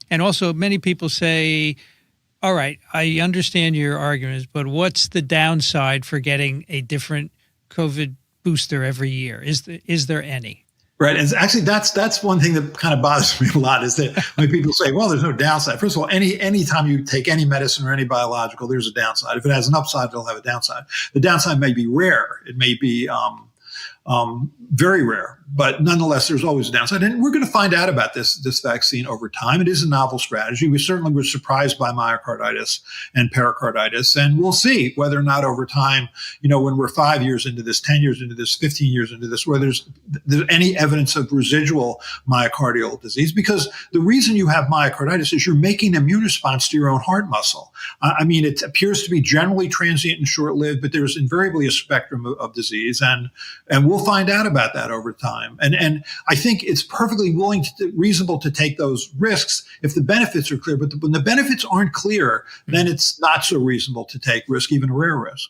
And also many people say, all right, I understand your arguments, but what's the downside for getting a different COVID booster every year? Is there any? Right. And actually, that's one thing that kind of bothers me a lot is that when people say, well, there's no downside. First of all, any time you take any medicine or any biological, there's a downside. If it has an upside, it'll have a downside. The downside may be rare. It may be very rare, but nonetheless, there's always a downside. And we're going to find out about this vaccine over time. It is a novel strategy. We certainly were surprised by myocarditis and pericarditis, and we'll see whether or not over time, when we're 5 years into this, 10 years into this, 15 years into this, whether there's any evidence of residual myocardial disease. Because the reason you have myocarditis is you're making an immune response to your own heart muscle. I mean, it appears to be generally transient and short-lived, but there's invariably a spectrum of disease, and we'll find out about that over time. And I think it's perfectly reasonable to take those risks if the benefits are clear. But when the benefits aren't clear, then it's not so reasonable to take risk, even a rare risk.